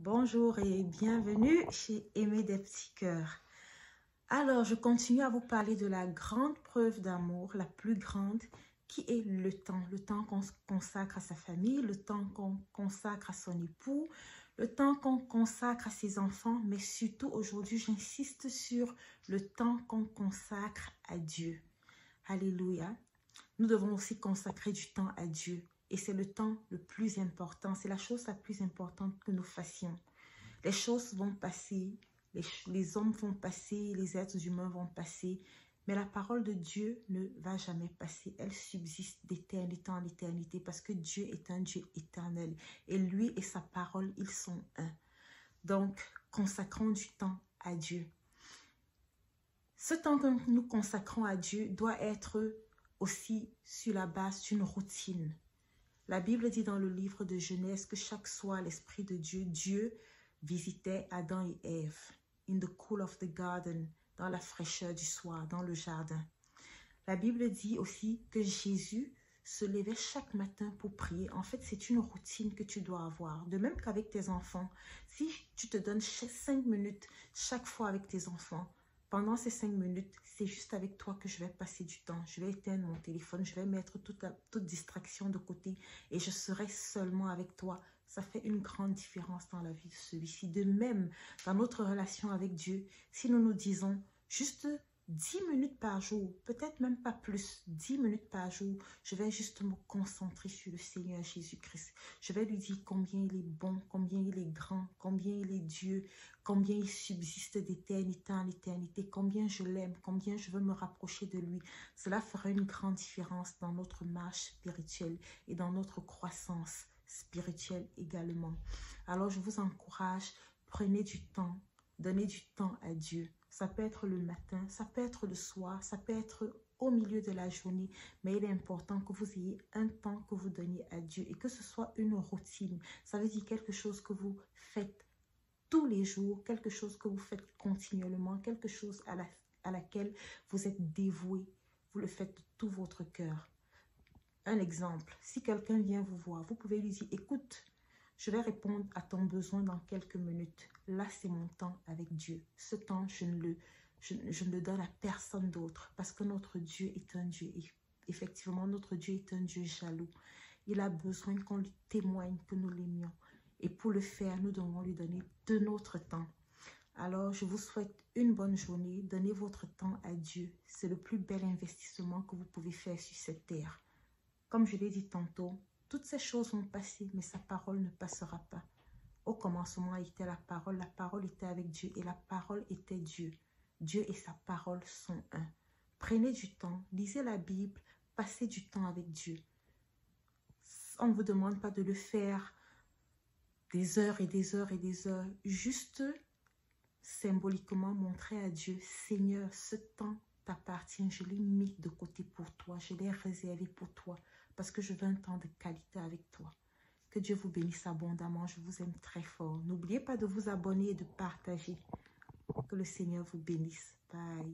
Bonjour et bienvenue chez Aimer des petits cœurs. Alors, je continue à vous parler de la grande preuve d'amour, la plus grande, qui est le temps qu'on consacre à sa famille, le temps qu'on consacre à son époux, le temps qu'on consacre à ses enfants, mais surtout aujourd'hui, j'insiste sur le temps qu'on consacre à Dieu. Alléluia. Nous devons aussi consacrer du temps à Dieu. Et c'est le temps le plus important, c'est la chose la plus importante que nous fassions. Les choses vont passer, les hommes vont passer, les êtres humains vont passer, mais la parole de Dieu ne va jamais passer. Elle subsiste d'éternité en éternité parce que Dieu est un Dieu éternel. Et lui et sa parole, ils sont un. Donc, consacrons du temps à Dieu. Ce temps que nous consacrons à Dieu doit être aussi sur la base d'une routine. La Bible dit dans le livre de Genèse que chaque soir, l'Esprit de Dieu visitait Adam et Ève in the cool of the garden, dans la fraîcheur du soir, dans le jardin. La Bible dit aussi que Jésus se levait chaque matin pour prier. En fait, c'est une routine que tu dois avoir. De même qu'avec tes enfants, si tu te donnes 5 minutes chaque fois avec tes enfants, pendant ces 5 minutes, c'est juste avec toi que je vais passer du temps. Je vais éteindre mon téléphone, je vais mettre toute distraction de côté et je serai seulement avec toi. Ça fait une grande différence dans la vie de celui-ci. De même, dans notre relation avec Dieu, si nous nous disons juste 10 minutes par jour, peut-être même pas plus, 10 minutes par jour, je vais juste me concentrer sur le Seigneur Jésus-Christ. Je vais lui dire combien il est bon, combien il est grand, combien il est Dieu, combien il subsiste d'éternité en éternité, combien je l'aime, combien je veux me rapprocher de lui. Cela fera une grande différence dans notre marche spirituelle et dans notre croissance spirituelle également. Alors je vous encourage, prenez du temps, donnez du temps à Dieu. Ça peut être le matin, ça peut être le soir, ça peut être au milieu de la journée, mais il est important que vous ayez un temps que vous donniez à Dieu et que ce soit une routine. Ça veut dire quelque chose que vous faites tous les jours, quelque chose que vous faites continuellement, quelque chose à laquelle vous êtes dévoué. Vous le faites de tout votre cœur. Un exemple, si quelqu'un vient vous voir, vous pouvez lui dire, écoute, je vais répondre à ton besoin dans quelques minutes. Là, c'est mon temps avec Dieu. Ce temps, je ne le donne à personne d'autre parce que notre Dieu est un Dieu. Et effectivement, notre Dieu est un Dieu jaloux. Il a besoin qu'on lui témoigne que nous l'aimions. Et pour le faire, nous devons lui donner de notre temps. Alors, je vous souhaite une bonne journée. Donnez votre temps à Dieu. C'est le plus bel investissement que vous pouvez faire sur cette terre. Comme je l'ai dit tantôt, toutes ces choses vont passer, mais sa parole ne passera pas. Au commencement était la parole était avec Dieu et la parole était Dieu. Dieu et sa parole sont un. Prenez du temps, lisez la Bible, passez du temps avec Dieu. On ne vous demande pas de le faire des heures et des heures et des heures. Juste symboliquement montrer à Dieu, Seigneur, ce temps t'appartient, je l'ai mis de côté pour toi, je l'ai réservé pour toi, parce que je veux un temps de qualité avec toi. Que Dieu vous bénisse abondamment, je vous aime très fort. N'oubliez pas de vous abonner et de partager. Que le Seigneur vous bénisse. Bye.